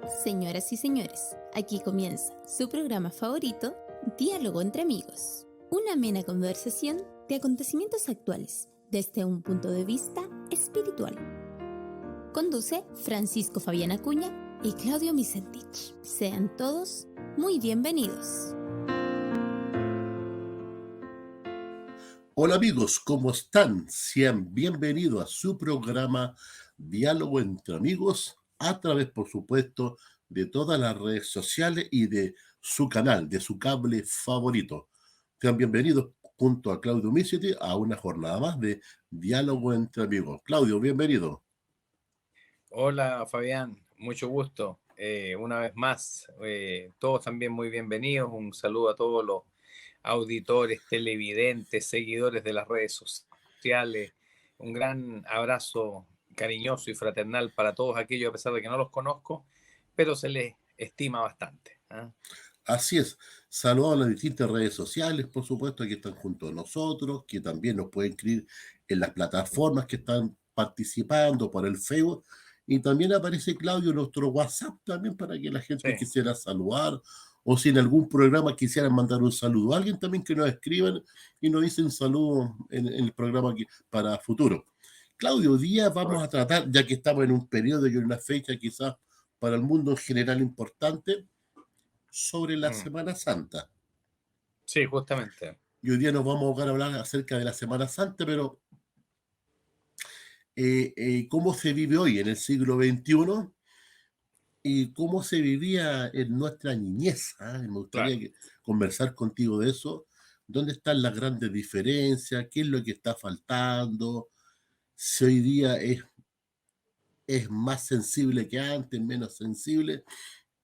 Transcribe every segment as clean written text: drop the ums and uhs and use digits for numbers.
Señoras y señores, aquí comienza su programa favorito, Diálogo entre Amigos. Una amena conversación de acontecimientos actuales desde un punto de vista espiritual. Conduce Francisco Fabián Acuña y Claudio Micentich. Sean todos muy bienvenidos. Hola amigos, ¿cómo están? Sean bienvenidos a su programa Diálogo entre Amigos a través, por supuesto, de todas las redes sociales y de su canal, de su cable favorito. Sean bienvenidos junto a Claudio Misiti a una jornada más de Diálogo entre Amigos. Claudio, bienvenido. Hola Fabián, mucho gusto. Una vez más, todos también muy bienvenidos. Un saludo a todos los auditores, televidentes, seguidores de las redes sociales. Un gran abrazo cariñoso y fraternal para todos aquellos, a pesar de que no los conozco, pero se les estima bastante. ¿Ah? Así es, saludos a las distintas redes sociales, por supuesto, que están junto a nosotros, que también nos pueden escribir en las plataformas que están participando por el Facebook. Y también aparece Claudio en nuestro WhatsApp también para que la Sí, gente quisiera saludar o si en algún programa quisieran mandar un saludo a alguien también que nos escriban y nos dicen saludos en el programa para futuro. Claudio, hoy día vamos a correcto. tratar, ya que estamos en un periodo y en una fecha quizás para el mundo en general importante, sobre la Mm, Semana Santa. sí, justamente. Y hoy día nos vamos a hablar acerca de la Semana Santa, pero cómo se vive hoy en el siglo XXI y cómo se vivía en nuestra niñez. ¿Ah? Me gustaría Claro. conversar contigo de eso. ¿Dónde están las grandes diferencias? ¿Qué es lo que está faltando? Si hoy día es más sensible que antes, menos sensible.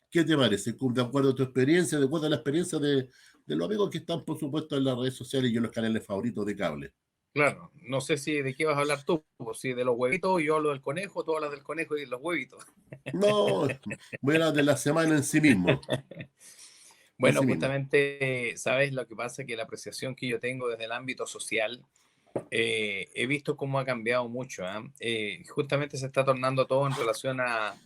¿Qué te parece? De acuerdo a tu experiencia, de acuerdo a la experiencia de los amigos que están, por supuesto, en las redes sociales y en los canales favoritos de cable. Claro, no sé si de qué vas a hablar tú, pues, si de los huevitos, yo hablo del conejo, tú hablas del conejo y de los huevitos. No, voy a hablar de la semana en sí mismo, en Bueno, sí mismo. justamente, sabes, lo que pasa es que la apreciación que yo tengo desde el ámbito social, he visto cómo ha cambiado mucho. ¿Ah? Justamente se está tornando todo en relación a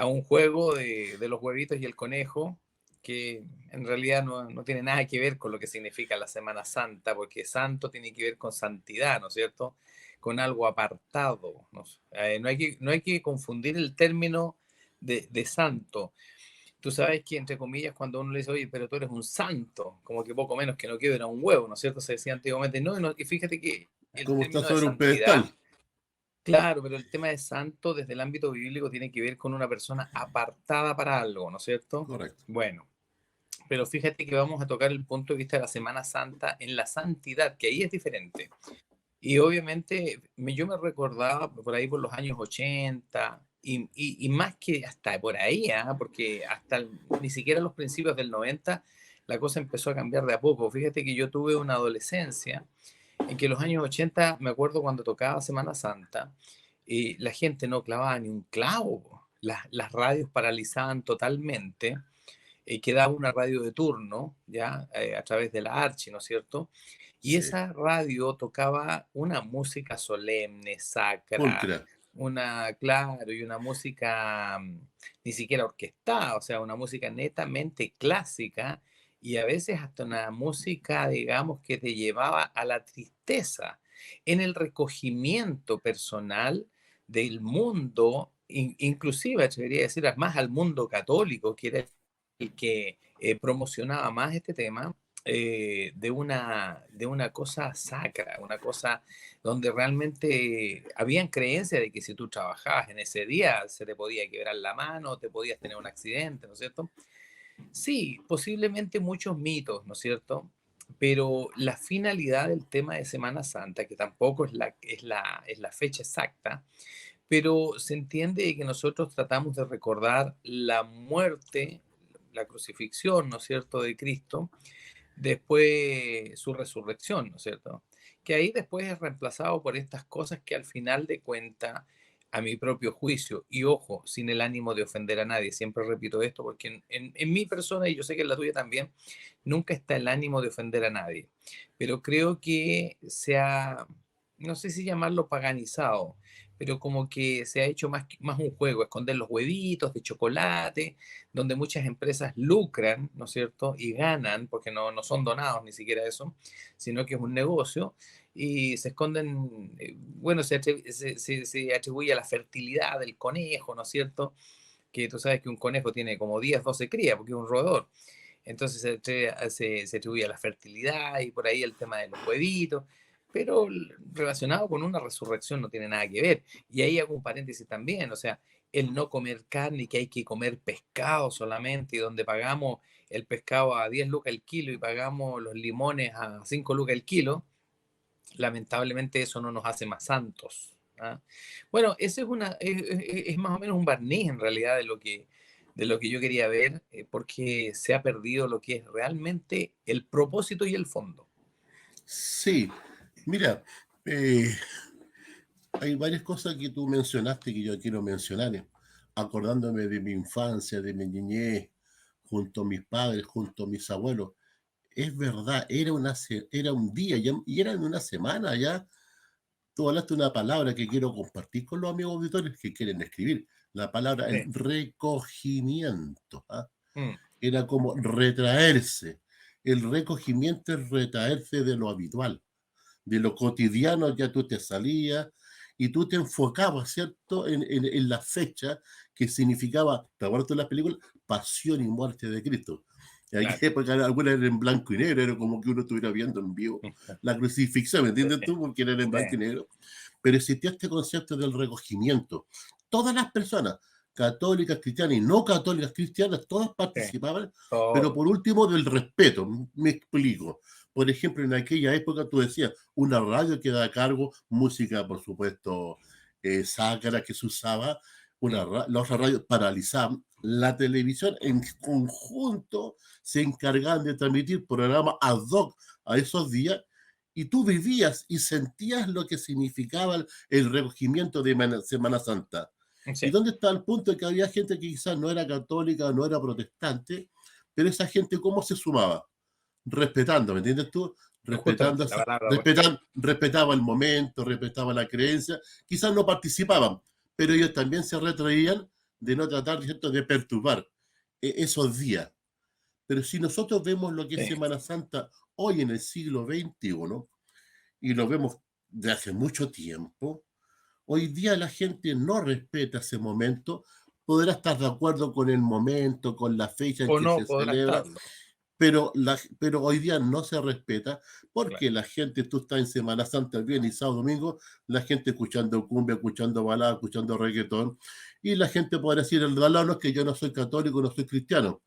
un juego de los huevitos y el conejo, que en realidad no tiene nada que ver con lo que significa la Semana Santa, porque santo tiene que ver con santidad, ¿no es cierto? Con algo apartado. ¿No? No hay que confundir el término de santo. Tú sabes que, entre comillas, cuando uno le dice, oye, pero tú eres un santo, como que poco menos que no quiebra un huevo, ¿no es cierto? Se decía antiguamente, no, y fíjate que el Como está término de sobre un santidad, pedestal. claro, pero el tema de santo desde el ámbito bíblico tiene que ver con una persona apartada para algo, ¿no es cierto? Correcto. Bueno, pero fíjate que vamos a tocar el punto de vista de la Semana Santa en la santidad, que ahí es diferente. Y obviamente yo me recordaba por ahí por los años 80 y más que hasta por ahí, ¿ah? Porque ni siquiera los principios del 90 la cosa empezó a cambiar de a poco. Fíjate que yo tuve una adolescencia en que los años 80 me acuerdo cuando tocaba Semana Santa, la gente no clavaba ni un clavo. Las radios paralizaban totalmente, quedaba una radio de turno, ya, a través de la Archi, ¿no es cierto? Y Sí. esa radio tocaba una música solemne, sacra, Pulcra. claro, y una música ni siquiera orquestada, o sea, una música netamente clásica y a veces hasta una música, digamos, que te llevaba a la tristeza, en el recogimiento personal del mundo, inclusive, debería decir, más al mundo católico, que era el que promocionaba más este tema, de una cosa sacra, una cosa donde realmente habían creencias de que si tú trabajabas en ese día se te podía quebrar la mano, te podías tener un accidente, ¿no es cierto? Sí, posiblemente muchos mitos, ¿no es cierto? Pero la finalidad del tema de Semana Santa, que tampoco es la fecha exacta, pero se entiende que nosotros tratamos de recordar la muerte, la crucifixión, ¿no es cierto?, de Cristo, después su resurrección, ¿no es cierto? Que ahí después es reemplazado por estas cosas que al final de cuenta, a mi propio juicio, y ojo, sin el ánimo de ofender a nadie, siempre repito esto porque en mi persona, y yo sé que en la tuya también, nunca está el ánimo de ofender a nadie, pero creo que se ha, no sé si llamarlo paganizado, pero como que se ha hecho más un juego, esconder los huevitos de chocolate, donde muchas empresas lucran, ¿no es cierto? Y ganan, porque no son donados ni siquiera eso, sino que es un negocio, y se esconden, bueno, se atribuye a la fertilidad del conejo, ¿no es cierto? Que tú sabes que un conejo tiene como 10, 12 crías, porque es un roedor. Entonces se atribuye a la fertilidad y por ahí el tema de los huevitos, pero relacionado con una resurrección no tiene nada que ver. Y ahí hago un paréntesis también, o sea, el no comer carne, que hay que comer pescado solamente, y donde pagamos el pescado a 10 lucas el kilo y pagamos los limones a 5 lucas el kilo, lamentablemente eso no nos hace más santos. ¿Ah? Bueno, ese es más o menos un barniz en realidad de lo que yo quería ver, porque se ha perdido lo que es realmente el propósito y el fondo. Sí, mira, eh, hay varias cosas que tú mencionaste que yo quiero mencionar, acordándome de mi infancia, de mi niñez, junto a mis padres, junto a mis abuelos. Es verdad, era un día y era en una semana ya. Tú hablaste una palabra que quiero compartir con los amigos auditores que quieren escribir. La palabra, el Sí. recogimiento. ¿Ah? Mm, Era como retraerse. El recogimiento es retraerse de lo habitual, de lo cotidiano. Ya tú te salías y tú te enfocabas, ¿cierto?, en la fecha que significaba, ¿te acuerdas de la película? Pasión y muerte de Cristo. En claro. aquella época algunas eran en blanco y negro, era como que uno estuviera viendo en vivo la crucifixión, ¿me entiendes tú? Porque eran en blanco y Sí, negro. Pero existía este concepto del recogimiento. Todas las personas, católicas, cristianas y no católicas cristianas, todas sí, participaban, pero todo. por último del respeto. Me explico. Por ejemplo, en aquella época tú decías, una radio que da a cargo, música, por supuesto, sacra que se usaba, Mm, la otra radio paralizaban, la televisión en conjunto se encargaban de transmitir programas ad hoc a esos días y tú vivías y sentías lo que significaba el recogimiento de Semana Santa. ¿Y sí, dónde está el punto de que había gente que quizás no era católica, no era protestante, pero esa gente cómo se sumaba? Respetando, ¿me entiendes tú? justamente la palabra respeto. Respetaba el momento, respetaba la creencia, quizás no participaban, pero ellos también se retraían de no tratar, ¿cierto?, de perturbar esos días. Pero si nosotros vemos lo que es Sí. Semana Santa hoy en el siglo XXI, y lo vemos de hace mucho tiempo, hoy día la gente no respeta ese momento, podrá estar de acuerdo con el momento, con la fecha en O que no se podrá celebra, estarlo. pero hoy día no se respeta Claro. porque la gente, tú estás en Semana Santa, el viernes, sábado, domingo, la gente escuchando cumbia, escuchando balada, escuchando reggaetón, y la gente podrá decir, el balado no es que yo no soy católico, no soy cristiano,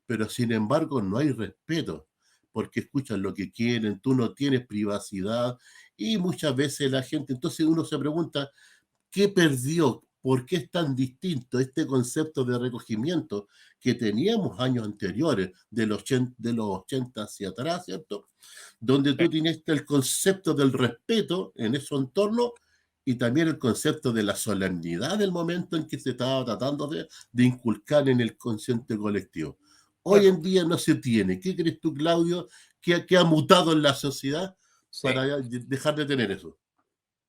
pero sin embargo no hay respeto, porque escuchan lo que quieren, tú no tienes privacidad, y muchas veces la gente, entonces uno se pregunta, ¿qué perdió? ¿Por qué es tan distinto este concepto de recogimiento que teníamos años anteriores, de los 80 hacia atrás, ¿cierto? Donde Sí. tú tienes el concepto del respeto en ese entorno y también el concepto de la solemnidad del momento en que se estaba tratando de inculcar en el consciente colectivo. Hoy Bueno, en día no se tiene. ¿Qué crees tú, Claudio, que ha mutado en la sociedad sí. para dejar de tener eso?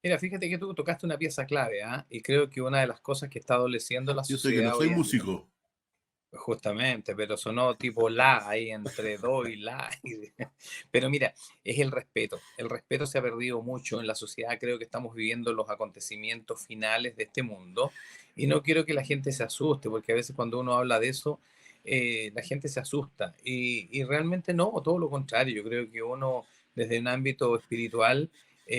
Mira, fíjate que tú tocaste una pieza clave, ¿ah? Y creo que una de las cosas que está adoleciendo la Yo sé que no sociedad soy hoy en día, músico. justamente, pero sonó tipo la ahí entre do y la. Pero mira, es el respeto. El respeto se ha perdido mucho en la sociedad. Creo que estamos viviendo los acontecimientos finales de este mundo y no quiero que la gente se asuste, porque a veces cuando uno habla de eso, la gente se asusta y realmente no, todo lo contrario. Yo creo que uno desde un ámbito espiritual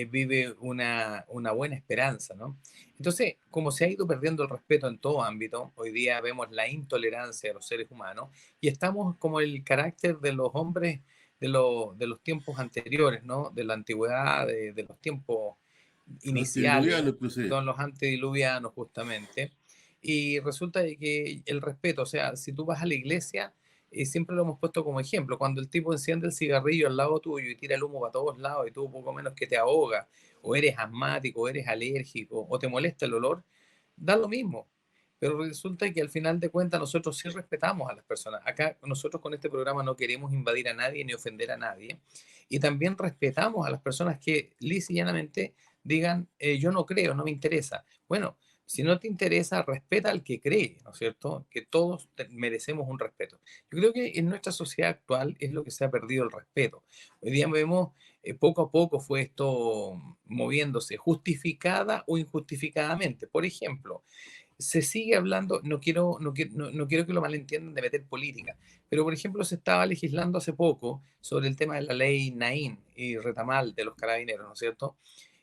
vive una buena esperanza, ¿no? Entonces, como se ha ido perdiendo el respeto en todo ámbito, hoy día vemos la intolerancia de los seres humanos y estamos como el carácter de los hombres de los tiempos anteriores, ¿no? De la antigüedad, de los tiempos Antediluviano, iniciales, inclusive. son los antediluvianos justamente. Y resulta de que el respeto, o sea, si tú vas a la iglesia, siempre lo hemos puesto como ejemplo, cuando el tipo enciende el cigarrillo al lado tuyo y tira el humo para todos lados y tú poco menos que te ahoga, o eres asmático, o eres alérgico, o te molesta el olor, da lo mismo. Pero resulta que al final de cuentas nosotros sí respetamos a las personas. Acá nosotros con este programa no queremos invadir a nadie ni ofender a nadie. Y también respetamos a las personas que lisa y llanamente digan, yo no creo, no me interesa. Bueno, si no te interesa, respeta al que cree, ¿no es cierto? Que todos merecemos un respeto. Yo creo que en nuestra sociedad actual es lo que se ha perdido el respeto. Hoy día vemos, poco a poco fue esto moviéndose, justificada o injustificadamente. Por ejemplo, se sigue hablando, no quiero que lo malentiendan de meter política, pero por ejemplo se estaba legislando hace poco sobre el tema de la ley Naín y Retamal de los carabineros, ¿no es cierto?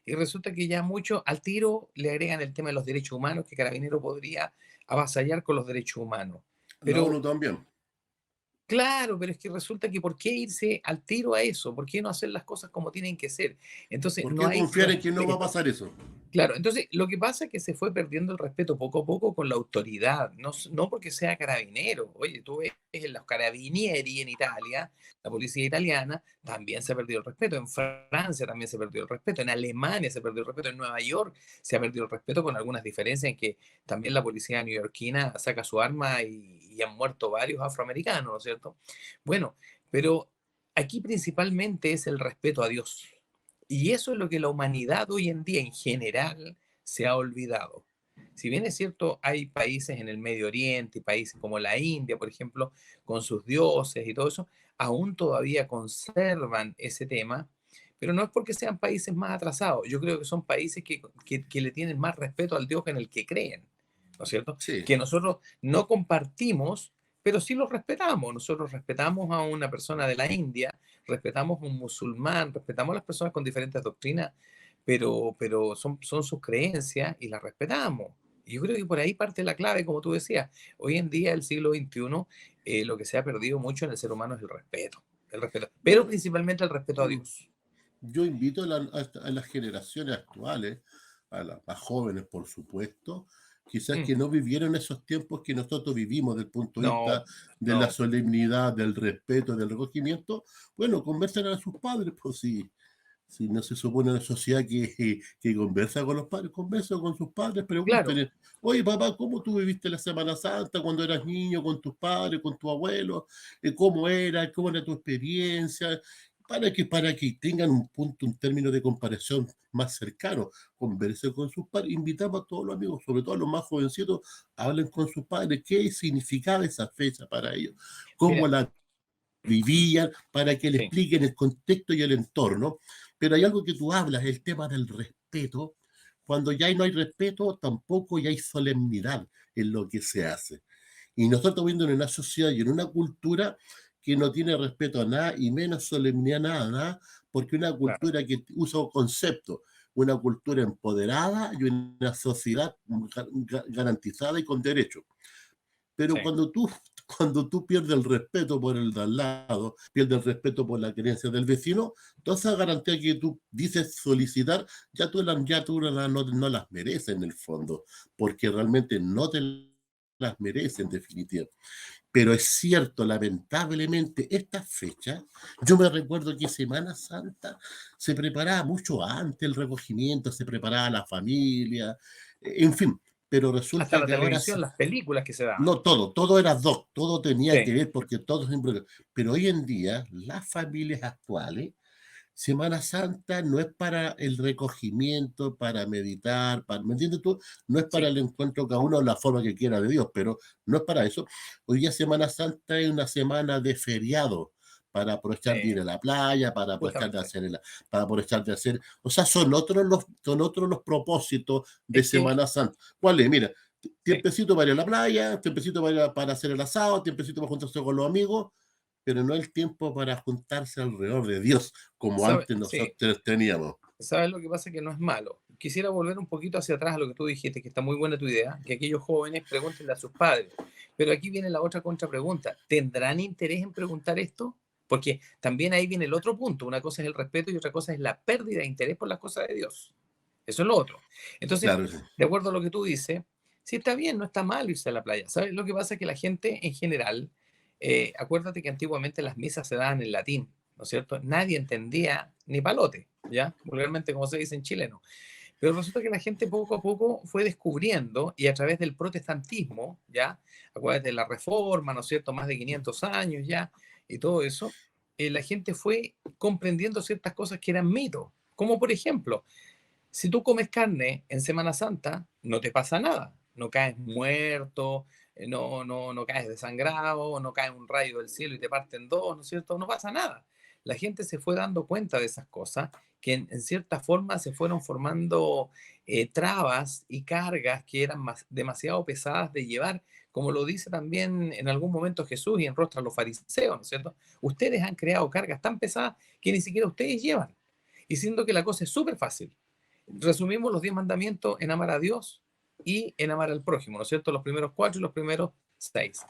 Y resulta que ya mucho al tiro le agregan el tema de los derechos humanos, que Carabinero podría avasallar con los derechos humanos. La ONU Pero también. claro, pero es que resulta que ¿por qué irse al tiro a eso? ¿Por qué no hacer las cosas como tienen que ser? Entonces ¿Por no qué hay confiar en que no va a respeto. pasar eso? Claro, entonces lo que pasa es que se fue perdiendo el respeto poco a poco con la autoridad, no, no porque sea carabinero. Oye, tú ves en los carabinieri en Italia, la policía italiana, también se ha perdido el respeto. En Francia también se perdió el respeto. En Alemania se perdió el respeto. En Nueva York se ha perdido el respeto con algunas diferencias en que también la policía neoyorquina saca su arma y han muerto varios afroamericanos, ¿no es cierto? Bueno, pero aquí principalmente es el respeto a Dios. Y eso es lo que la humanidad hoy en día en general se ha olvidado. Si bien es cierto, hay países en el Medio Oriente, países como la India, por ejemplo, con sus dioses y todo eso, aún todavía conservan ese tema, pero no es porque sean países más atrasados. Yo creo que son países que le tienen más respeto al Dios en el que creen, ¿no es cierto? Sí, Que nosotros no compartimos, pero sí los respetamos. Nosotros respetamos a una persona de la India, respetamos a un musulmán, respetamos a las personas con diferentes doctrinas, pero son sus creencias y las respetamos. Y yo creo que por ahí parte la clave, como tú decías. Hoy en día, el siglo XXI, lo que se ha perdido mucho en el ser humano es el respeto. El respeto, pero bueno, principalmente el respeto a mm, Dios. yo invito a las generaciones actuales, a las más jóvenes, por supuesto, quizás Mm. que no vivieron esos tiempos que nosotros vivimos desde el punto de No, vista de la no, solemnidad, del respeto, del recogimiento. Bueno, conversen a sus padres, pues sí. Si no se supone una sociedad que conversa con los padres, conversa con sus padres, claro, pregúntenle, oye papá, ¿cómo tú viviste la Semana Santa cuando eras niño, con tus padres, con tu abuelo? ¿Cómo era tu experiencia? Para que tengan un punto, un término de comparación más cercano, conversen con sus padres, invitamos a todos los amigos, sobre todo a los más jovencitos, hablen con sus padres, qué significaba esa fecha para ellos, cómo mira, la vivían, para que le sí, expliquen el contexto y el entorno. Pero hay algo que tú hablas, el tema del respeto. Cuando ya no hay respeto, tampoco ya hay solemnidad en lo que se hace. Y nosotros viendo en una sociedad y en una cultura que no tiene respeto a nada y menos solemnidad a nada, porque una claro, cultura que usa conceptos, una cultura empoderada y una sociedad garantizada y con derechos. Pero sí, cuando tú pierdes el respeto por el de al lado, pierdes el respeto por la creencia del vecino, toda esa garantía que tú dices solicitar, ya tú no las mereces en el fondo, porque realmente no te las mereces en definitiva. Pero es cierto, lamentablemente, esta fecha, yo me recuerdo que Semana Santa se preparaba mucho antes el recogimiento, se preparaba la familia, en fin, pero hasta resulta la que ahora televisión, las películas que se daban. no todo, todo era doc, todo tenía que Sí, ver porque todo siempre. Pero hoy en día, las familias actuales, Semana Santa no es para el recogimiento, para meditar, ¿me entiendes tú? No es para sí, el encuentro cada uno de la forma que quiera de Dios, pero no es para eso. Hoy día Semana Santa es una semana de feriado para aprovechar de ir a la playa, justamente. para aprovechar de hacer, o sea, son otros los propósitos de Es que, Semana Santa. ¿Cuál es? Mira, sí, tiempecito para ir a la playa, tiempecito para hacer el asado, tiempecito para juntarse con los amigos, pero no el tiempo para juntarse alrededor de Dios como antes sí, nosotros teníamos. ¿sabes lo que pasa? Que no es malo. Quisiera volver un poquito hacia atrás a lo que tú dijiste, que está muy buena tu idea, que aquellos jóvenes pregúntenle a sus padres. Pero aquí viene la otra contrapregunta. ¿Tendrán interés en preguntar esto? Porque también ahí viene el otro punto. Una cosa es el respeto y otra cosa es la pérdida de interés por las cosas de Dios. Eso es lo otro. Entonces, Claro, sí. de acuerdo a lo que tú dices, sí está bien, no está mal irse a la playa. ¿Sabes? Lo que pasa es que la gente en general, acuérdate que antiguamente las misas se daban en latín, ¿no es cierto? Nadie entendía ni palote, ¿ya? Vulgarmente, como se dice en chileno. Pero resulta que la gente poco a poco fue descubriendo, y a través del protestantismo, ¿ya? Acuérdate de la Reforma, ¿no es cierto? Más de 500 años ya, y todo eso, la gente fue comprendiendo ciertas cosas que eran mitos. Como por ejemplo, Si tú comes carne en Semana Santa, no te pasa nada. No caes muerto, no caes desangrado, no cae un rayo del cielo y te parte en dos, ¿no es cierto? No pasa nada. La gente se fue dando cuenta de esas cosas, que en cierta forma se fueron formando trabas y cargas que eran demasiado pesadas de llevar, como lo dice también en algún momento Jesús y enrostra a los fariseos, ¿no es cierto? Ustedes han creado cargas tan pesadas que ni siquiera ustedes llevan, y siendo que la cosa es súper fácil. Resumimos los 10 mandamientos en amar a Dios y en amar al prójimo, ¿no es cierto? Los primeros 4 y los primeros 6.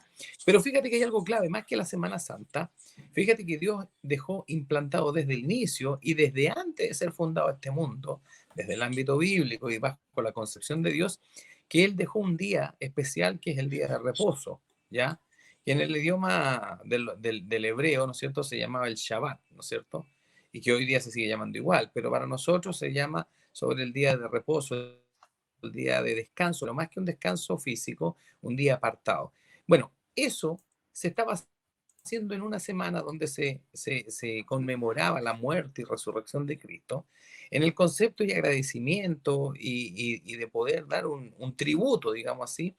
Pero fíjate que hay algo clave, más que la Semana Santa. Fíjate que Dios dejó implantado desde el inicio y desde antes de ser fundado este mundo, desde el ámbito bíblico y bajo la concepción de Dios, que Él dejó un día especial que es el día de reposo, ¿ya? Que en el idioma del hebreo, ¿no es cierto?, se llamaba el Shabbat, ¿no es cierto? Y que hoy día se sigue llamando igual, pero para nosotros se llama sobre el día de reposo, el día de descanso, lo más que un descanso físico, un día apartado. Bueno, eso se estaba haciendo en una semana donde se conmemoraba la muerte y resurrección de Cristo, en el concepto y agradecimiento y de poder dar un tributo, digamos así,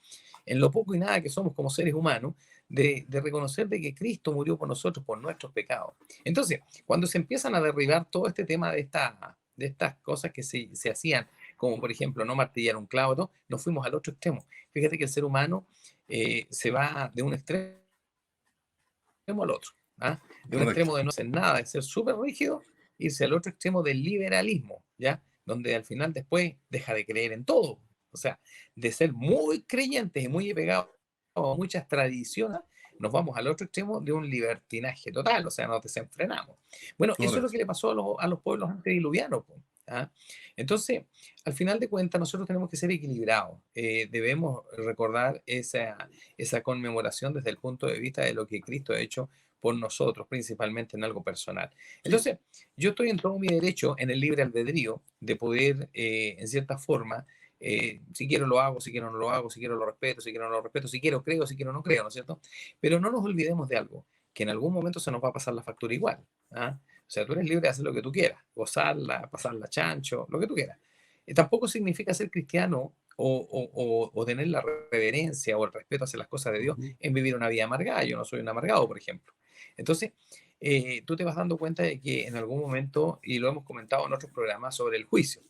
en lo poco y nada que somos como seres humanos, de reconocer de que Cristo murió por nosotros, por nuestros pecados. Entonces, cuando se empiezan a derribar todo este tema de estas cosas que se hacían, como por ejemplo no martillar un clavo, ¿no? Nos fuimos al otro extremo. Fíjate que el ser humano se va de un extremo al otro, ¿ah? De un Correcto. extremo de no hacer nada, de ser súper rígido, irse al otro extremo del liberalismo, ¿ya? Donde al final después deja de creer en todo. O sea, de ser muy creyentes y muy apegados a muchas tradiciones, nos vamos al otro extremo de un libertinaje total, o sea, nos desenfrenamos. Bueno, eso es lo Correcto. que le pasó a los pueblos antediluvianos, ¿ah? Entonces, al final de cuentas, nosotros tenemos que ser equilibrados. Debemos recordar esa conmemoración desde el punto de vista de lo que Cristo ha hecho por nosotros, principalmente en algo personal. Sí, Entonces, yo estoy en todo mi derecho, en el libre albedrío, de poder, en cierta forma, si quiero lo hago, si quiero no lo hago, si quiero lo respeto, si quiero no lo respeto, si quiero creo, si quiero no creo, ¿no es cierto? Pero no nos olvidemos de algo, que en algún momento se nos va a pasar la factura igual, ¿ah? O sea, tú eres libre de hacer lo que tú quieras, gozarla, pasarla chancho, lo que tú quieras. Tampoco significa ser cristiano o tener la reverencia o el respeto hacia las cosas de Dios ujú, en vivir una vida amargada. Yo no soy un amargado, por ejemplo. Entonces, tú te vas dando cuenta de que en algún momento, y lo hemos comentado en otros programas sobre el juicio,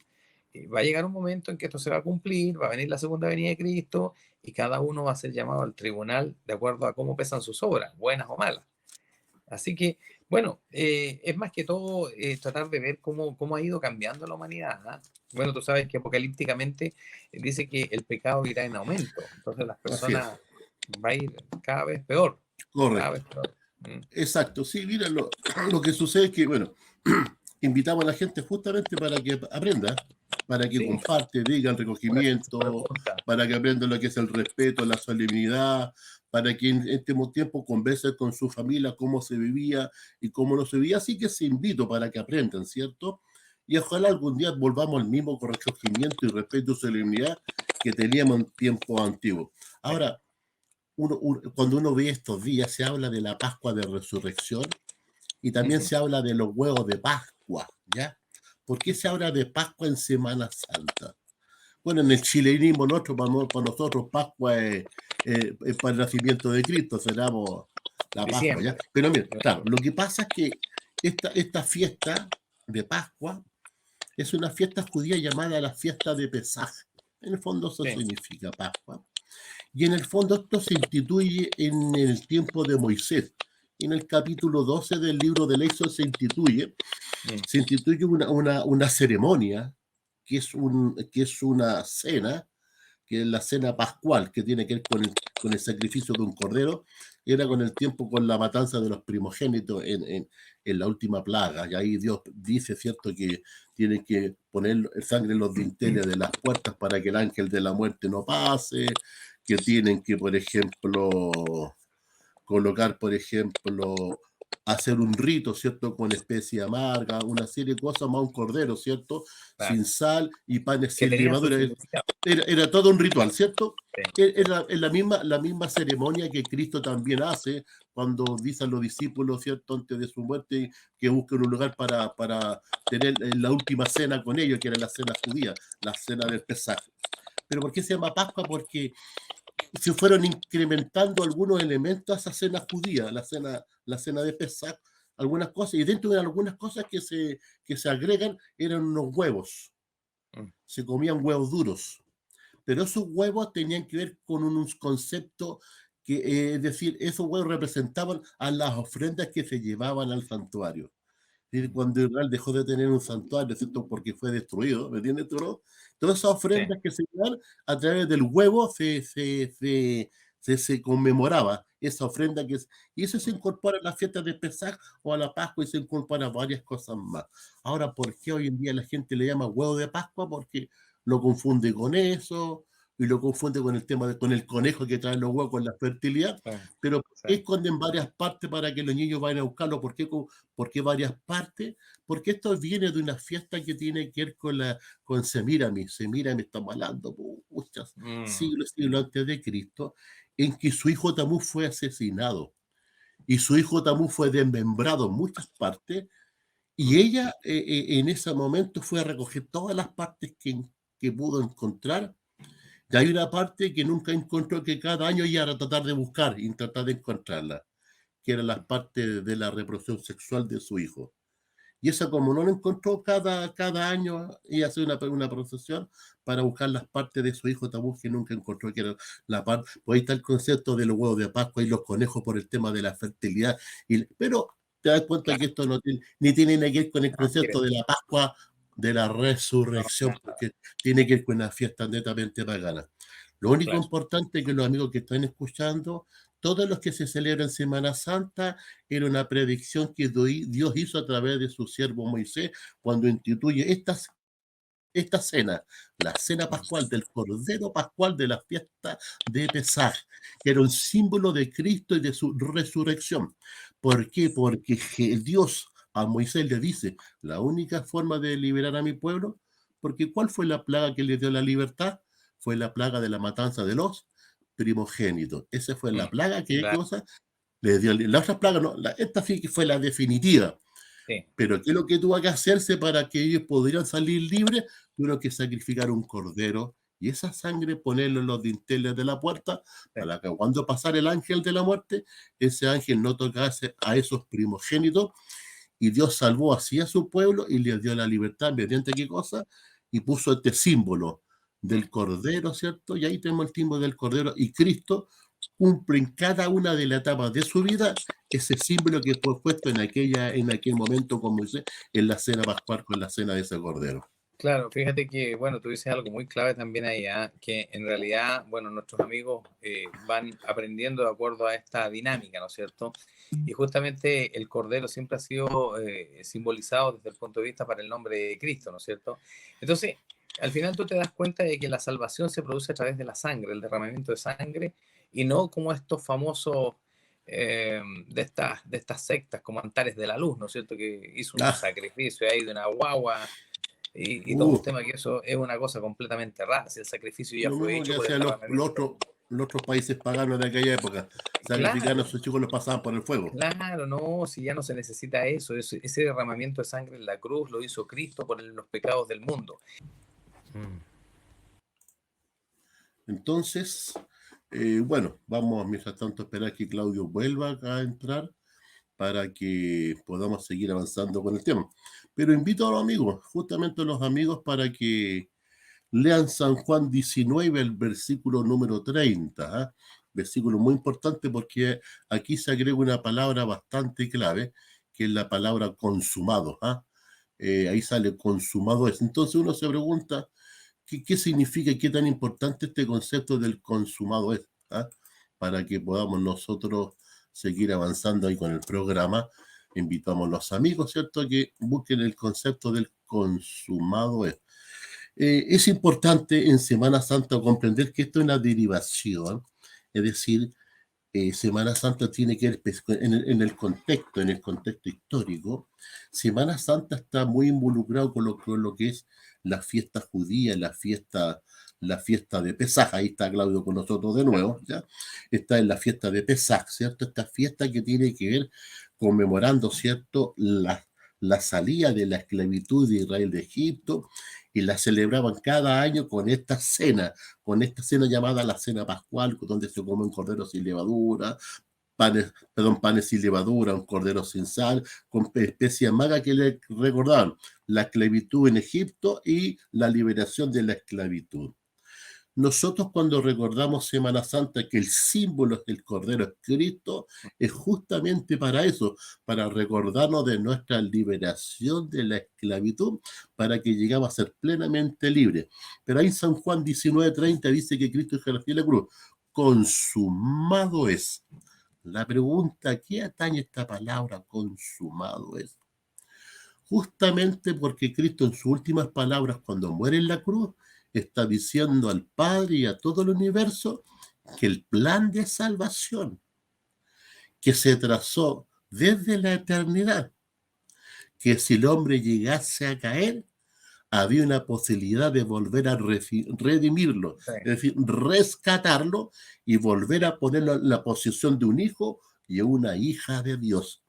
va a llegar un momento en que esto se va a cumplir, va a venir la segunda venida de Cristo y cada uno va a ser llamado al tribunal de acuerdo a cómo pesan sus obras, buenas o malas. Así que, bueno, es más que todo tratar de ver cómo ha ido cambiando la humanidad, ¿ah? Bueno, tú sabes que apocalípticamente dice que el pecado irá en aumento, entonces las así es. personas va a ir cada vez peor, cada Correcto. vez peor. Mm. Exacto. Sí, mira, lo que sucede es que, bueno, invitamos a la gente justamente para que aprenda, para que Sí, comparte, diga el buena recogimiento, pregunta. para que aprenda lo que es el respeto, la solemnidad, para que en este tiempo converse con su familia cómo se vivía y cómo no se vivía. Así que se invito para que aprendan, ¿cierto? Y ojalá algún día volvamos al mismo recogimiento y respeto y solemnidad que teníamos en tiempos antiguos. Sí, Ahora, cuando uno ve estos días, se habla de la Pascua de Resurrección y también ujú, se habla de los huevos de Pascua, ¿ya? ¿Por qué se habla de Pascua en Semana Santa? Bueno, en el chilenismo nuestro, para nosotros Pascua es para el nacimiento de Cristo, celebramos la Pascua, ¿ya? diciembre. Pero mira, claro, lo que pasa es que esta fiesta de Pascua es una fiesta judía llamada la fiesta de Pesaj. En el fondo eso Sí, significa Pascua. Y en el fondo esto se instituye en el tiempo de Moisés. En el capítulo 12 del libro del Éxodo mm, se instituye una ceremonia que es una cena, que es la cena pascual, que tiene que ver con el sacrificio de un cordero, era con el tiempo con la matanza de los primogénitos en la última plaga. Y ahí Dios dice, ¿cierto?, que tiene que poner el sangre en los dinteles de las puertas para que el ángel de la muerte no pase, que tienen que, por ejemplo, colocar, por ejemplo, hacer un rito, ¿cierto? Con especie amarga, una serie de cosas, más un cordero, ¿cierto? claro. Sin sal y panes Que sin tenían su levadura. significado. Era todo un ritual, ¿cierto? Sí, sí, Era la misma ceremonia que Cristo también hace cuando dice a los discípulos, ¿cierto? Antes de su muerte, que busquen un lugar para tener la última cena con ellos, que era la cena judía, la cena del Pesaj. ¿Pero por qué se llama Pascua? Porque se fueron incrementando algunos elementos a esa cena judía, la cena de Pesaj, algunas cosas, y dentro de algunas cosas que se agregan eran unos huevos, mm, se comían huevos duros, pero esos huevos tenían que ver con un concepto que, es decir, esos huevos representaban a las ofrendas que se llevaban al santuario. Y mm, cuando Israel dejó de tener un santuario, ¿cierto? Porque fue destruido, ¿me entiendes tú, no? Todas esas sí, ofrendas que se dan a través del huevo se conmemoraba esa ofrenda y eso se mm, incorpora a las fiestas de Pesaj o a la Pascua y se incorpora a varias cosas más. Ahora, ¿por qué hoy en día la gente le llama huevo de Pascua? Porque lo confunde con eso y lo confunde con el tema con el conejo que trae los huevos con la fertilidad, sí, pero ¿por sí, qué esconden varias partes para que los niños vayan a buscarlo? ¿Por qué varias partes? Porque esto viene de una fiesta que tiene que ver con Semíramis. Semíramis estamos hablando muchos mm, siglos antes de Cristo, en que su hijo Tamuz fue asesinado y su hijo Tamuz fue desmembrado en muchas partes y mm, ella en ese momento fue a recoger todas las partes que pudo encontrar. Y hay una parte que nunca encontró, que cada año ella era tratar de buscar y tratar de encontrarla, que eran las partes de la reproducción sexual de su hijo. Y esa, como no lo encontró, cada año ella hace una procesión para buscar las partes de su hijo Tabú que nunca encontró, que era la parte. Pues ahí está el concepto de los huevos de Pascua y los conejos por el tema de la fertilidad. Pero te das cuenta que claro. esto no tiene, ni tiene nada que ver con el No, concepto de la Pascua, de la no, resurrección, nada, porque tiene que ver con una fiesta netamente pagana. Lo único claro. importante es que los amigos que están escuchando, todos los que se celebran Semana Santa, era una predicción que Dios hizo a través de su siervo Moisés cuando instituye esta cena, la cena Mm, pascual del Cordero Pascual de la fiesta de Pesaj, que era un símbolo de Cristo y de su resurrección. ¿Por qué? Porque Dios a Moisés le dice, la única forma de liberar a mi pueblo, porque ¿cuál fue la plaga que le dio la libertad? Fue la plaga de la matanza de los primogénitos. Esa fue la mm, plaga que claro, cosa le dio la otra plaga, no, esta sí que fue la definitiva. sí, Pero ¿qué es lo que tuvo que hacerse para que ellos pudieran salir libres? Tuvieron que sacrificar un cordero y esa sangre ponerlo en los dinteles de la puerta sí, para que cuando pasara el ángel de la muerte, ese ángel no tocase a esos primogénitos y Dios salvó así a su pueblo y les dio la libertad mediante qué cosa y puso este símbolo mm, del cordero, ¿cierto? Y ahí tenemos el símbolo del cordero y Cristo cumple en cada una de las etapas de su vida ese símbolo que fue puesto en aquel momento como dice, en la cena pascual con la cena de ese cordero. claro, fíjate que, bueno, tú dices algo muy clave también ahí, ¿ah? Que en realidad, bueno, nuestros amigos van aprendiendo de acuerdo a esta dinámica, ¿no es cierto? Y justamente el Cordero siempre ha sido simbolizado desde el punto de vista para el nombre de Cristo, ¿no es cierto? Entonces, al final tú te das cuenta de que la salvación se produce a través de la sangre, el derramamiento de sangre, y no como estos famosos de estas sectas como Antares de la Luz, ¿no es cierto? Que hizo un Ah, sacrificio ahí de una guagua y todo un uh, tema que eso es una cosa completamente rara. Si el sacrificio ya lo fue mismo que hecho por el hacían derramamiento. los otros países paganos de aquella época. Sacrificaban a Claro, sus chicos, los pasaban por el fuego. claro, no, si ya no se necesita eso, ese derramamiento de sangre en la cruz lo hizo Cristo por los pecados del mundo. Mm, Entonces, bueno, vamos mientras tanto a esperar que Claudio vuelva acá a entrar para que podamos seguir avanzando con el tema. Pero invito a los amigos, justamente a los amigos, para que lean San Juan 19, el versículo número 30. ¿Ah? Versículo muy importante porque aquí se agrega una palabra bastante clave, que es la palabra consumado. ¿Ah? Ahí sale consumado es. Entonces uno se pregunta, ¿qué significa y qué tan importante este concepto del consumado es? ¿Ah? Para que podamos nosotros seguir avanzando ahí con el programa. Invitamos a los amigos, ¿cierto?, a que busquen el concepto del consumado es. Es importante en Semana Santa comprender que esto es una derivación, es decir, Semana Santa tiene que ver en el contexto histórico. Semana Santa está muy involucrado con lo que es la fiesta judía, la fiesta de Pesaj. Ahí está Claudio con nosotros de nuevo, ¿ya? Está en la fiesta de Pesaj, ¿cierto? Esta fiesta que tiene que ver conmemorando, ¿cierto? La salida de la esclavitud de Israel de Egipto, y la celebraban cada año con esta cena llamada la cena pascual, donde se comen corderos sin levadura, panes sin levadura, un cordero sin sal, con especias magas que le recordaban la esclavitud en Egipto y la liberación de la esclavitud. Nosotros cuando recordamos Semana Santa, que el símbolo del Cordero es Cristo, es justamente para eso, para recordarnos de nuestra liberación de la esclavitud, para que llegamos a ser plenamente libres. Pero ahí en San Juan 19:30 dice que Cristo es el la cruz. Consumado es. La pregunta, ¿qué atañe esta palabra consumado es? Justamente porque Cristo en sus últimas palabras cuando muere en la cruz está diciendo al Padre y a todo el universo que el plan de salvación que se trazó desde la eternidad, que si el hombre llegase a caer, había una posibilidad de volver a redimirlo, Sí. es decir, rescatarlo y volver a ponerlo en la posición de un hijo y una hija de Dios.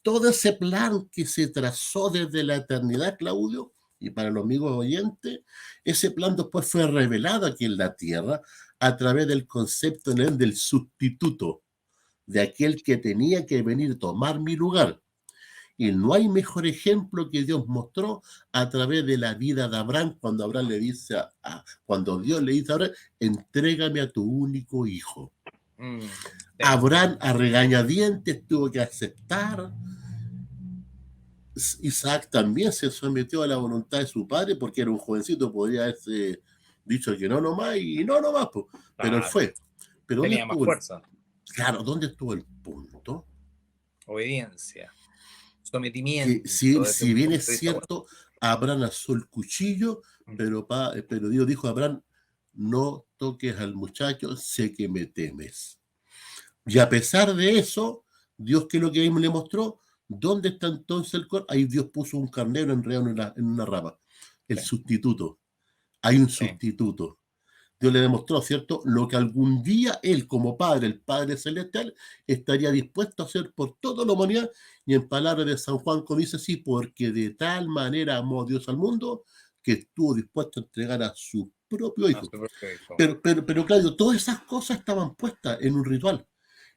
Todo ese plan que se trazó desde la eternidad, Claudio, y para los amigos oyentes, ese plan después fue revelado aquí en la tierra a través del concepto del sustituto, de aquel que tenía que venir a tomar mi lugar. Y no hay mejor ejemplo que Dios mostró a través de la vida de Abraham, cuando Abraham le dice cuando Dios le dice a Abraham, entrégame a tu único hijo. Sí. Abraham a regañadientes tuvo que aceptar. Isaac también se sometió a la voluntad de su padre porque era un jovencito, podría haberse dicho que no nomás y no nomás, pues. Pero él fue. Pero tenía más fuerza. Claro, ¿dónde estuvo el punto? Obediencia, sometimiento. Que si bien es cierto, Abraham alzó el cuchillo, pero Dios dijo a Abraham, no toques al muchacho, sé que me temes. Y a pesar de eso, Dios, que es lo que ahí le mostró, ¿dónde está entonces el cordero? Ahí Dios puso un carnero enredado en una rama. El sustituto. Hay un sustituto. Dios le demostró, ¿cierto? Lo que algún día él, como Padre, el Padre Celestial, estaría dispuesto a hacer por toda la humanidad. Y en palabras de San Juan, como dice así, porque de tal manera amó Dios al mundo, que estuvo dispuesto a entregar a su propio hijo. Pero claro, todas esas cosas estaban puestas en un ritual.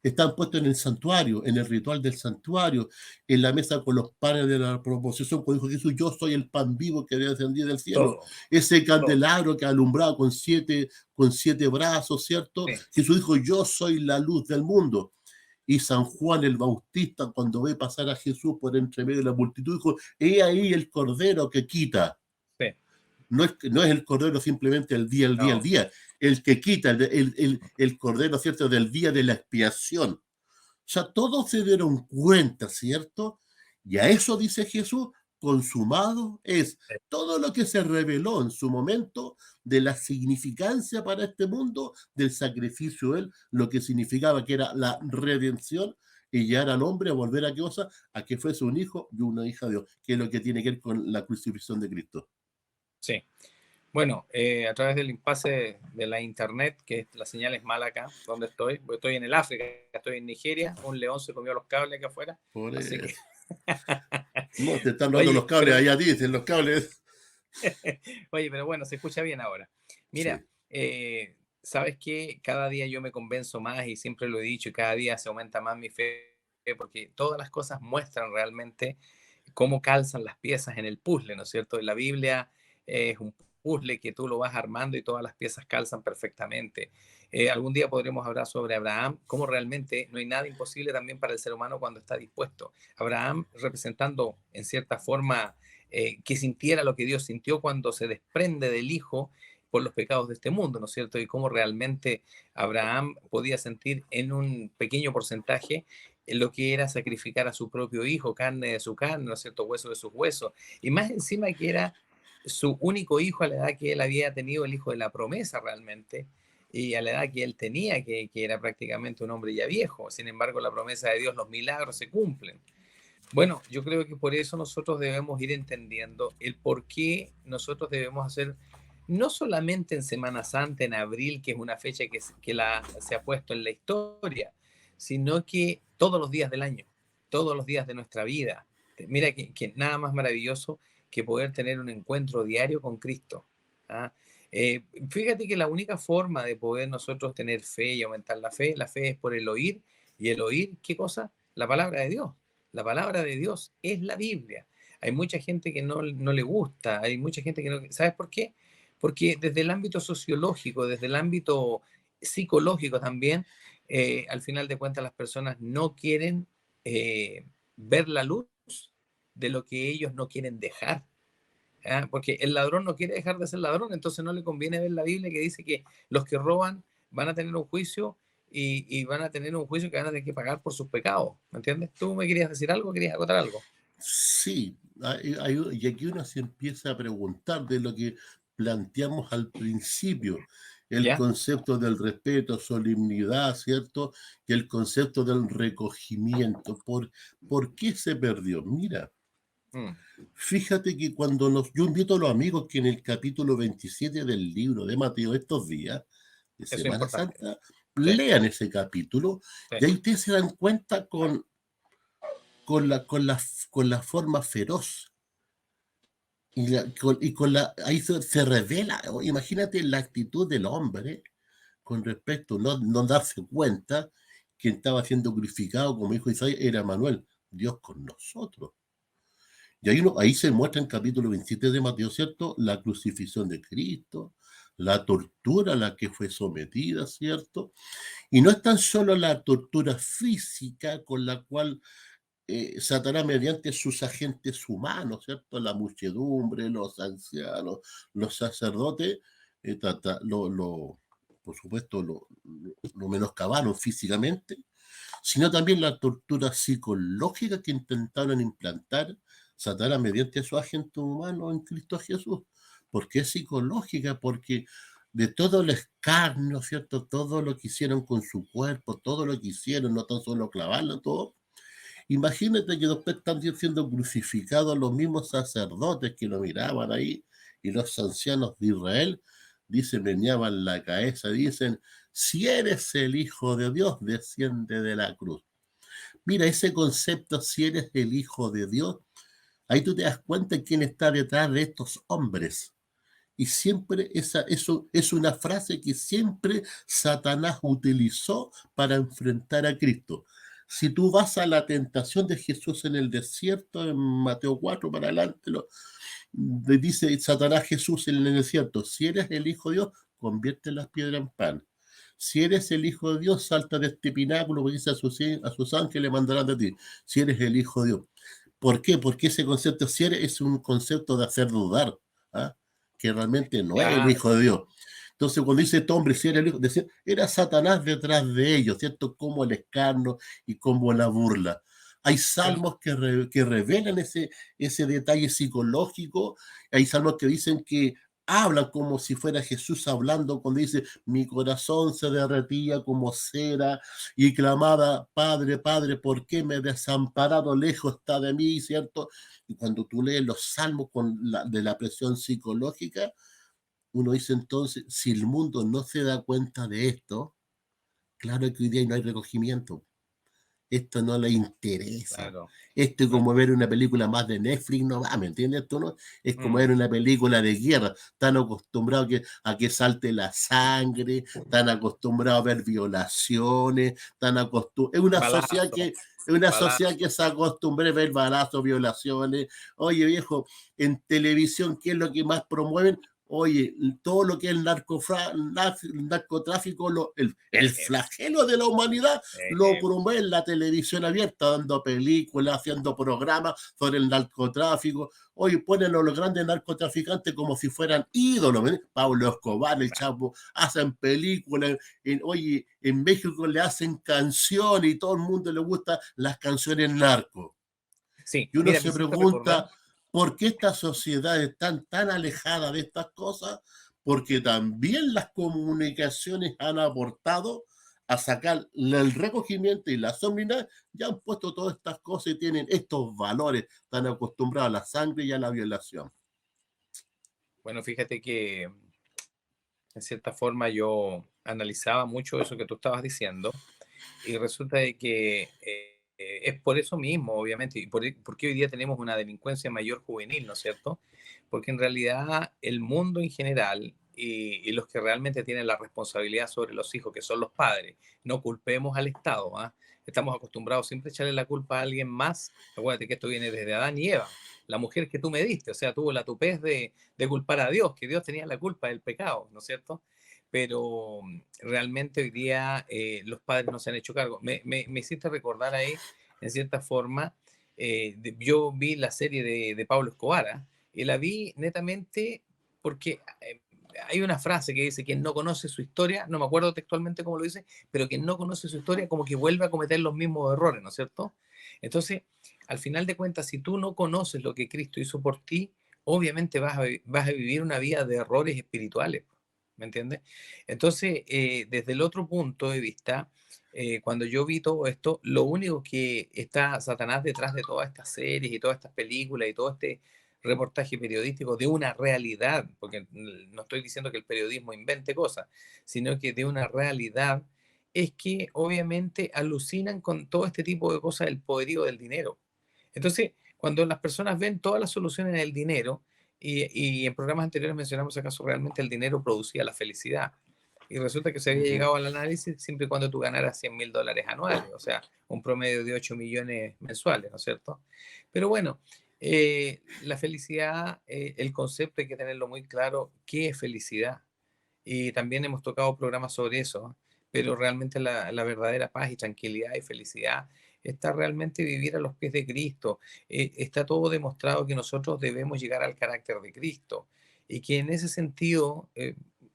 Están puestos en el santuario, en el ritual del santuario, en la mesa con los panes de la proposición, cuando dijo Jesús, yo soy el pan vivo que descendido del cielo. Todo. Ese candelabro que alumbraba con siete brazos, ¿cierto? Sí. Jesús dijo, yo soy la luz del mundo. Y San Juan el Bautista, cuando ve pasar a Jesús por entre medio de la multitud, dijo, he ahí el cordero que quita. Sí. No es el cordero simplemente el día, el que quita, el cordero, ¿cierto?, del día de la expiación. O sea, todos se dieron cuenta, ¿cierto? Y a eso dice Jesús, consumado es todo lo que se reveló en su momento de la significancia para este mundo del sacrificio de él, lo que significaba que era la redención y llegar al hombre a volver a qué cosa, a que fuese un hijo y una hija de Dios, que es lo que tiene que ver con la crucifixión de Cristo. Sí. Bueno, a través del impasse de la internet, que la señal es mala acá, donde estoy. Estoy en el África, estoy en Nigeria, un león se comió los cables acá afuera. Por así que... No, te están dando los cables, allá dicen los cables. Oye, pero bueno, se escucha bien ahora. Mira, sí. ¿Sabes qué? Cada día yo me convenzo más y siempre lo he dicho y cada día se aumenta más mi fe porque todas las cosas muestran realmente cómo calzan las piezas en el puzzle, ¿no es cierto? En la Biblia es un puzzle que tú lo vas armando y todas las piezas calzan perfectamente. Algún día podremos hablar sobre Abraham, cómo realmente no hay nada imposible también para el ser humano cuando está dispuesto. Abraham representando en cierta forma que sintiera lo que Dios sintió cuando se desprende del hijo por los pecados de este mundo, ¿no es cierto? Y cómo realmente Abraham podía sentir en un pequeño porcentaje lo que era sacrificar a su propio hijo, carne de su carne, ¿no es cierto? Hueso de sus huesos. Y más encima que era su único hijo a la edad que él había tenido, el hijo de la promesa realmente. y a la edad que él tenía, que era prácticamente un hombre ya viejo. Sin embargo, la promesa de Dios, los milagros se cumplen. Bueno, yo creo que por eso nosotros debemos ir entendiendo el por qué nosotros debemos hacer, no solamente en Semana Santa, en abril, que es una fecha se ha puesto en la historia, sino que todos los días del año, todos los días de nuestra vida. Mira que nada más maravilloso que poder tener un encuentro diario con Cristo. ¿Ah? Fíjate que la única forma de poder nosotros tener fe y aumentar la fe es por el oír, y el oír, ¿qué cosa? La palabra de Dios. La palabra de Dios es la Biblia. Hay mucha gente que no le gusta, hay mucha gente que no... ¿Sabes por qué? Porque desde el ámbito sociológico, desde el ámbito psicológico también, al final de cuentas las personas no quieren ver la luz de lo que ellos no quieren dejar. ¿Ah? Porque el ladrón no quiere dejar de ser ladrón, entonces no le conviene ver la Biblia que dice que los que roban van a tener un juicio y van a tener un juicio que van a tener que pagar por sus pecados. ¿Me entiendes? ¿Tú me querías decir algo? ¿Querías acotar algo? Sí, y aquí uno se empieza a preguntar de lo que planteamos al principio, el ¿Ya? concepto del respeto, solemnidad, ¿cierto? Y el concepto del recogimiento. ¿Por qué se perdió? Mira, Mm, fíjate que yo invito a los amigos que en el capítulo 27 del libro de Mateo estos días, de eso es Semana importante. Santa, Sí, lean ese capítulo sí. y ahí ustedes se dan cuenta con la forma feroz ahí se revela, imagínate la actitud del hombre con respecto, no darse cuenta que estaba siendo glorificado, como dijo Isaías, era Manuel, Dios con nosotros. Y ahí se muestra en capítulo 27 de Mateo, ¿cierto? La crucifixión de Cristo, la tortura a la que fue sometida, ¿cierto? Y no es tan solo la tortura física con la cual Satanás mediante sus agentes humanos, ¿cierto? La muchedumbre, los ancianos, los sacerdotes, por supuesto, lo menoscabaron físicamente, sino también la tortura psicológica que intentaron implantar Satanás mediante su agente humano en Cristo Jesús. ¿Por qué psicológica? Porque de todo el escarnio, ¿cierto? Todo lo que hicieron con su cuerpo, todo lo que hicieron, no tan solo clavarlo, todo. Imagínate que después están siendo crucificados los mismos sacerdotes que lo miraban ahí y los ancianos de Israel, dicen, meneaban la cabeza, dicen, si eres el Hijo de Dios, desciende de la cruz. Mira, ese concepto, si eres el Hijo de Dios, ahí tú te das cuenta de quién está detrás de estos hombres. Y siempre eso es una frase que siempre Satanás utilizó para enfrentar a Cristo. Si tú vas a la tentación de Jesús en el desierto, en Mateo 4 para adelante, le dice Satanás a Jesús en el desierto, si eres el Hijo de Dios, convierte las piedras en pan. Si eres el Hijo de Dios, salta de este pináculo, dice a sus ángeles, mandarán de ti. Si eres el Hijo de Dios. ¿Por qué? Porque ese concepto, si eres, es un concepto de hacer dudar, ¿ah? Que realmente no es el Claro. Hijo de Dios. Entonces, cuando dice este hombre, si era el Hijo, decía, era Satanás detrás de ellos, ¿cierto? Como el escarnio y como la burla. Hay salmos que revelan ese detalle psicológico, hay salmos que dicen que hablan como si fuera Jesús hablando cuando dice, mi corazón se derretía como cera y clamaba, Padre, Padre, ¿por qué me he desamparado? Lejos está de mí, ¿cierto? Y cuando tú lees los salmos de la presión psicológica, uno dice entonces, si el mundo no se da cuenta de esto, claro que hoy día no hay recogimiento. Esto no le interesa. Claro. Esto es No, como ver una película más de Netflix, no va, ¿me entiendes tú, no? Es como mm, ver una película de guerra. Están acostumbrados a que salte la sangre, están acostumbrados a ver violaciones, es balazo, una sociedad balazo. que se acostumbra a ver balazos, violaciones. Oye, viejo, en televisión, ¿qué es lo que más promueven? Oye, todo lo que es el narcotráfico, el flagelo de la humanidad, lo promueve en la televisión abierta, dando películas, haciendo programas sobre el narcotráfico. Hoy ponen a los grandes narcotraficantes como si fueran ídolos. ¿Eh? Pablo Escobar, el Chapo, hacen películas. Oye, en México le hacen canciones y todo el mundo le gusta las canciones narco. Sí, Y uno mira, me se hiciste recordar. pregunta, ¿por qué esta sociedad está tan alejada de estas cosas? porque también las comunicaciones han aportado a sacar el recogimiento y la solemnidad, ya han puesto todas estas cosas y tienen estos valores tan acostumbrados a la sangre y a la violación. Bueno, fíjate que en cierta forma yo analizaba mucho eso que tú estabas diciendo y resulta de que es por eso mismo, obviamente, y porque hoy día tenemos una delincuencia mayor juvenil, ¿no es cierto? Porque en realidad el mundo en general y los que realmente tienen la responsabilidad sobre los hijos, que son los padres, no culpemos al Estado, ¿ah? Estamos acostumbrados siempre a echarle la culpa a alguien más. Acuérdate que esto viene desde Adán y Eva, la mujer que tú me diste, o sea, tuvo la tupez de culpar a Dios, que Dios tenía la culpa del pecado, ¿no es cierto? Pero realmente hoy día los padres no se han hecho cargo. Me hiciste recordar ahí, en cierta forma, yo vi la serie de Pablo Escobar, ¿ah? Y la vi netamente porque hay una frase que dice, quien no conoce su historia, no me acuerdo textualmente cómo lo dice, pero quien no conoce su historia como que vuelve a cometer los mismos errores, ¿no es cierto? Entonces, al final de cuentas, si tú no conoces lo que Cristo hizo por ti, obviamente vas a vivir una vida de errores espirituales. ¿Me entiendes? Entonces, desde el otro punto de vista, cuando yo vi todo esto, lo único que está Satanás detrás de todas estas series y todas estas películas y todo este reportaje periodístico de una realidad, porque no estoy diciendo que el periodismo invente cosas, sino que de una realidad, es que obviamente alucinan con todo este tipo de cosas del poderío del dinero. Entonces, cuando las personas ven todas las soluciones en el dinero, y en programas anteriores mencionamos acaso realmente el dinero producía la felicidad. Y resulta que se había Ujú. llegado al análisis siempre y cuando tú ganaras $100.000 anuales, o sea, un promedio de 8 millones mensuales, ¿no es cierto? Pero bueno, la felicidad, el concepto hay que tenerlo muy claro, ¿qué es felicidad? Y también hemos tocado programas sobre eso, pero realmente la verdadera paz y tranquilidad y felicidad está realmente vivir a los pies de Cristo. Está todo demostrado que nosotros debemos llegar al carácter de Cristo y que en ese sentido,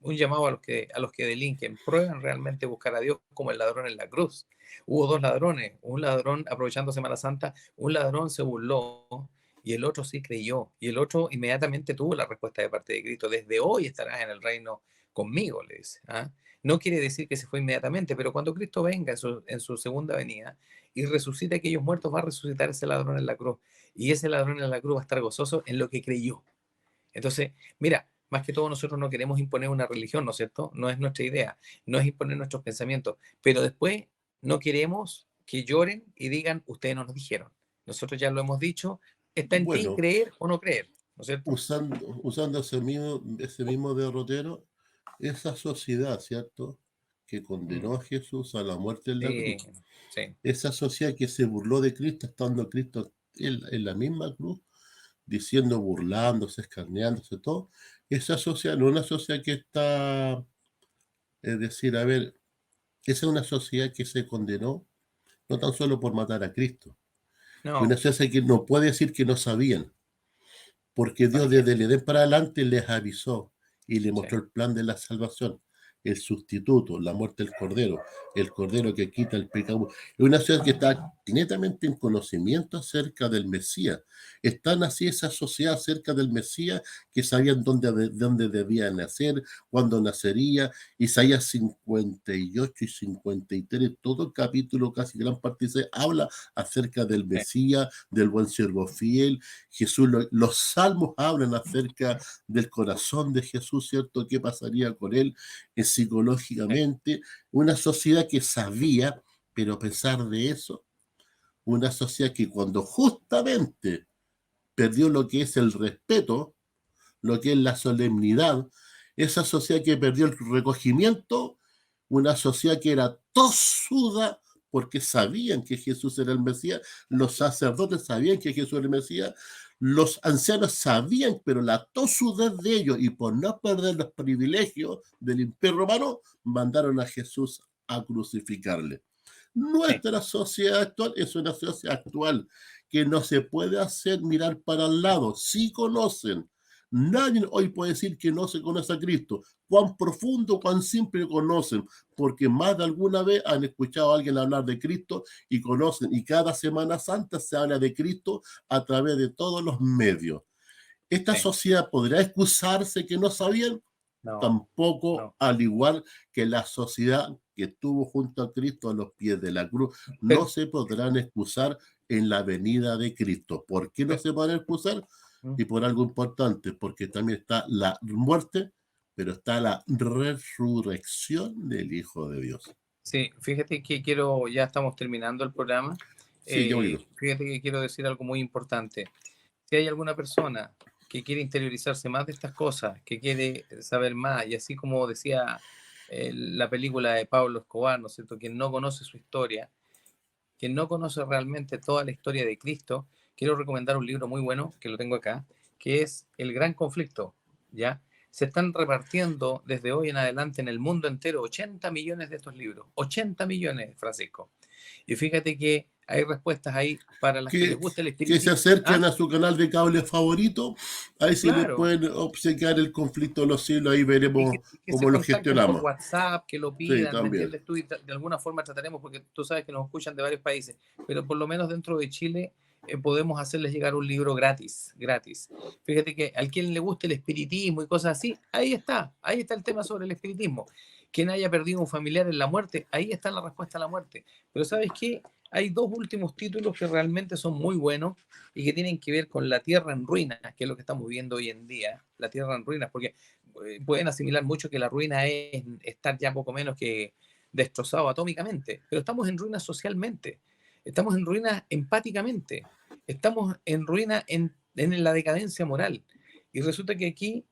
un llamado a los que delinquen, prueben realmente buscar a Dios como el ladrón en la cruz. Hubo dos ladrones, un ladrón aprovechando Semana Santa, un ladrón se burló y el otro sí creyó, y el otro inmediatamente tuvo la respuesta de parte de Cristo, desde hoy estarás en el reino conmigo, le dice. ¿Ah? No quiere decir que se fue inmediatamente, pero cuando Cristo venga en su segunda venida y resucite a aquellos muertos, va a resucitar ese ladrón en la cruz. Y ese ladrón en la cruz va a estar gozoso en lo que creyó. Entonces, mira, más que todo nosotros no queremos imponer una religión, ¿no es cierto? No es nuestra idea, no es imponer nuestros pensamientos, pero después no queremos que lloren y digan, ustedes no nos dijeron. Nosotros ya lo hemos dicho, está en ti Bueno, creer o no creer, ¿no es cierto? usando ese mismo derrotero, esa sociedad, ¿cierto?, que Mm, condenó a Jesús a la muerte en la sí, cruz, sí, esa sociedad que se burló de Cristo, estando Cristo en la misma cruz, diciendo, burlándose, escarneándose, todo, esa sociedad no es una sociedad que está, es decir, a ver, esa es una sociedad que se condenó no tan solo por matar a Cristo, y una no, sociedad que no puede decir que no sabían, porque ¿para Dios qué? desde el Edén para adelante les avisó y le Sí. mostró el plan de la salvación, el sustituto, la muerte del Cordero, el Cordero que quita el pecado. Es una sociedad que está netamente en conocimiento acerca del Mesías. Están así esa sociedad acerca del Mesías que sabían dónde debía nacer, cuándo nacería. Isaías 58 y 53, todo el capítulo, casi gran parte, se habla acerca del Sí, Mesías, del buen siervo fiel. Jesús, los salmos hablan acerca del corazón de Jesús, ¿cierto? ¿Qué pasaría con él sí, psicológicamente? Una sociedad que sabía, pero a pesar de eso, una sociedad que cuando justamente perdió lo que es el respeto, lo que es la solemnidad, esa sociedad que perdió el recogimiento, una sociedad que era tosuda porque sabían que Jesús era el Mesías, los sacerdotes sabían que Jesús era el Mesías, los ancianos sabían, pero la tosudez de ellos y por no perder los privilegios del imperio romano, mandaron a Jesús a crucificarle. sí, Nuestra sociedad actual es una sociedad actual que no se puede hacer mirar para el lado. Sí conocen. Nadie hoy puede decir que no se conoce a Cristo. Cuán profundo, cuán simple conocen, porque más de alguna vez han escuchado a alguien hablar de Cristo y conocen. Y cada Semana Santa se habla de Cristo a través de todos los medios. ¿Esta sí. sociedad podrá excusarse que no sabían? No, tampoco, no. al igual que la sociedad que estuvo junto a Cristo a los pies de la cruz, no Pero, se podrán excusar en la venida de Cristo. ¿Por qué no pero, se podrán excusar? mm, Y por algo importante, porque también está la muerte, pero está la resurrección del Hijo de Dios. sí, fíjate que ya estamos terminando el programa. Sí, yo digo. Fíjate que quiero decir algo muy importante. Si hay alguna persona que quiere interiorizarse más de estas cosas, que quiere saber más, y así como decía la película de Pablo Escobar, ¿no es cierto? Quien no conoce su historia, quien no conoce realmente toda la historia de Cristo, quiero recomendar un libro muy bueno, que lo tengo acá, que es El Gran Conflicto, ¿ya? Se están repartiendo desde hoy en adelante en el mundo entero 80 millones de estos libros. 80 millones, Francisco. Y fíjate que hay respuestas ahí para las que les Que, gusta el que se espiritismo. acerquen ¿Ah? a su canal de cable favorito, ahí sí les Claro. pueden obsequiar el conflicto de los siglos, ahí veremos Y que se cómo lo contacten por gestionamos. WhatsApp, que lo Sí, pidan, ¿me también. entiendes tú? Y de alguna forma trataremos, porque tú sabes que nos escuchan de varios países, pero por lo menos dentro de Chile podemos hacerles llegar un libro gratis, gratis. Fíjate que al quien le guste el espiritismo y cosas así, ahí está el tema sobre el espiritismo. Quien haya perdido un familiar en la muerte, ahí está la respuesta a la muerte. Pero ¿sabes qué? Hay dos últimos títulos que realmente son muy buenos y que tienen que ver con la tierra en ruinas, que es lo que estamos viendo hoy en día, la tierra en ruinas, porque pueden asimilar mucho que la ruina es estar ya poco menos que destrozado atómicamente, pero estamos en ruinas socialmente, estamos en ruinas empáticamente, estamos en ruina en la decadencia moral. Y resulta que aquí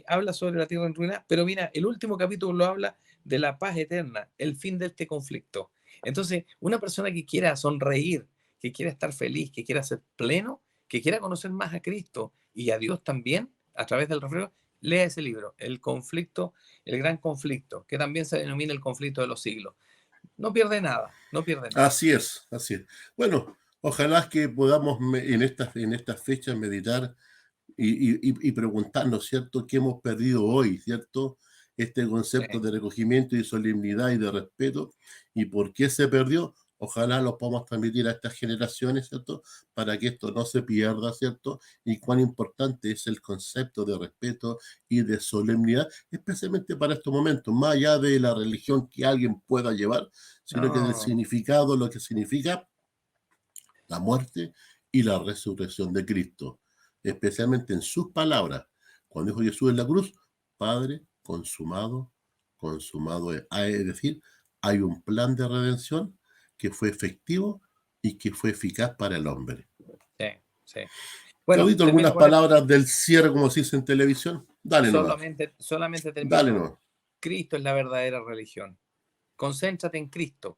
habla sobre la tierra en ruina, pero mira, el último capítulo lo habla de la paz eterna, el fin de este conflicto. Entonces, una persona que quiera sonreír, que quiera estar feliz, que quiera ser pleno, que quiera conocer más a Cristo y a Dios también, a través del reflejo, lea ese libro, El conflicto, el gran conflicto, que también se denomina el conflicto de los siglos. No pierde nada, no pierde nada. Así es, así es. Bueno, ojalá que podamos en estas fechas meditar y preguntarnos, ¿cierto?, qué hemos perdido hoy, ¿cierto? Este Sí, concepto de recogimiento y solemnidad y de respeto, y por qué se perdió. Ojalá lo podamos transmitir a estas generaciones, ¿cierto? Para que esto no se pierda, ¿cierto? Y cuán importante es el concepto de respeto y de solemnidad, especialmente para estos momentos, más allá de la religión que alguien pueda llevar, sino que del no, significado, lo que significa la muerte y la resurrección de Cristo, especialmente en sus palabras, cuando dijo Jesús en la cruz, Padre, consumado, consumado es. Es decir, hay un plan de redención que fue efectivo y que fue eficaz para el hombre. sí, sí. Bueno, Claudito, termino algunas con esto. palabras del cierre, como se dice en televisión. Dale nomás, Solamente dale termino. nomás. Cristo es la verdadera religión. Concéntrate en Cristo,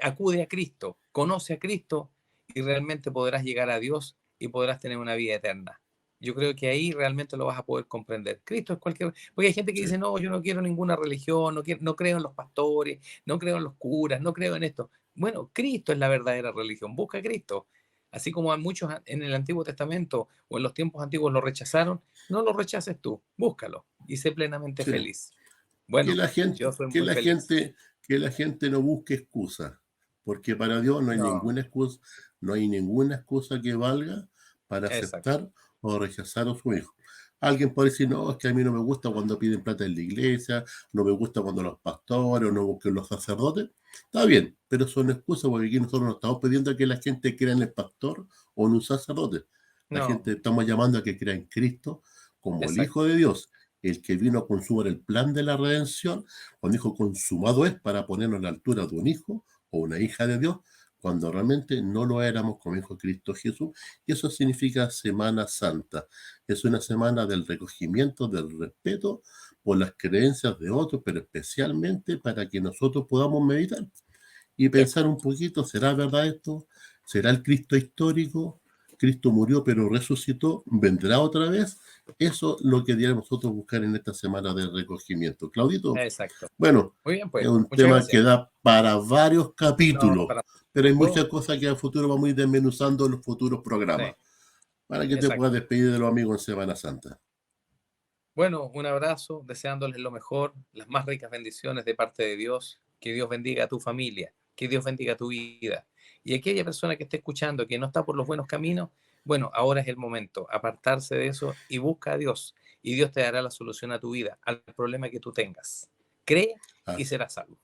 acude a Cristo, conoce a Cristo y realmente podrás llegar a Dios y podrás tener una vida eterna. Yo creo que ahí realmente lo vas a poder comprender. Cristo es cualquier... Porque hay gente que Sí, dice, no, yo no quiero ninguna religión, no creo en los pastores, no creo en los curas, no creo en esto. Bueno, Cristo es la verdadera religión. Busca a Cristo. Así como a muchos en el Antiguo Testamento o en los tiempos antiguos lo rechazaron, no lo rechaces tú, búscalo y sé plenamente sí. feliz. Bueno, yo soy Que muy feliz. la gente no busque excusas, porque para Dios no hay No, ninguna excusa, no hay ninguna excusa que valga para exacto. aceptar o rechazar a su hijo. Alguien puede decir, no, es que a mí no me gusta cuando piden plata en la iglesia, no me gusta cuando los pastores o no busquen los sacerdotes. Está bien, pero son excusas porque aquí nosotros no estamos pidiendo que la gente crea en el pastor o en un sacerdote. La No, gente estamos llamando a que crea en Cristo como el Hijo exacto. de Dios, el que vino a consumar el plan de la redención, cuando dijo consumado es para ponernos a la altura de un hijo o una hija de Dios, cuando realmente no lo éramos como hijo de Cristo Jesús. Y eso significa Semana Santa. Es una semana del recogimiento, del respeto por las creencias de otros, pero especialmente para que nosotros podamos meditar y Sí, pensar un poquito, ¿será verdad esto? ¿Será el Cristo histórico? Cristo murió pero resucitó, vendrá otra vez. Eso es lo que debemos nosotros buscar en esta semana de recogimiento. Claudito, exacto. bueno, Muy bien, es pues. un Muchas tema que gracias. da para varios No, capítulos, para pero hay muchas todo. cosas que a futuro vamos a ir desmenuzando en los futuros Sí, programas, para que te puedas exacto. despedir de los amigos en Semana Santa. Bueno, un abrazo, deseándoles lo mejor, las más ricas bendiciones de parte de Dios. Que Dios bendiga a tu familia, que Dios bendiga tu vida. Y aquella persona que esté escuchando que no está por los buenos caminos, bueno, ahora es el momento, apartarse de eso y busca a Dios. y Dios te dará la solución a tu vida, al problema que tú tengas. Cree y Así, serás salvo.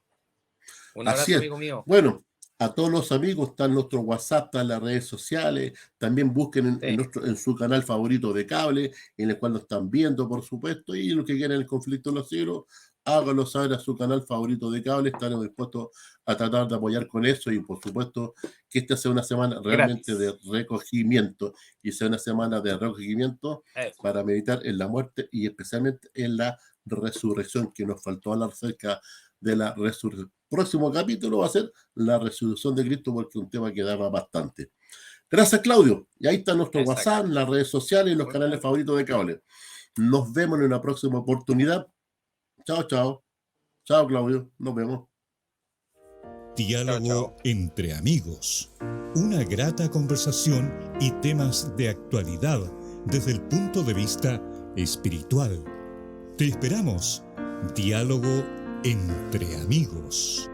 Un así abrazo, es. amigo mío. Bueno, a todos los amigos, está en nuestro WhatsApp, está en las redes sociales. También busquen Sí, en su canal favorito de cable, en el cual nos están viendo, por supuesto. Y los que quieran el conflicto en los cielos, háganlo saber a su canal favorito de cable. Estaremos dispuestos a tratar de apoyar con eso. Y por supuesto, que esta sea una semana realmente de gratis. recogimiento. Y sea una semana de recogimiento Eso, para meditar en la muerte y especialmente en la resurrección, que nos faltó hablar cerca de la resurrección. Próximo capítulo va a ser la resurrección de Cristo, porque es un tema que daba bastante. Gracias, Claudio. Y ahí está nuestro WhatsApp, exacto. las redes sociales y los Muy canales bien. favoritos de cable. Nos vemos en una próxima oportunidad. Chao, chao. Chao, Claudio. Nos vemos. Chao, Diálogo chao. entre amigos. Una grata conversación y temas de actualidad desde el punto de vista espiritual. Te esperamos. Diálogo entre amigos.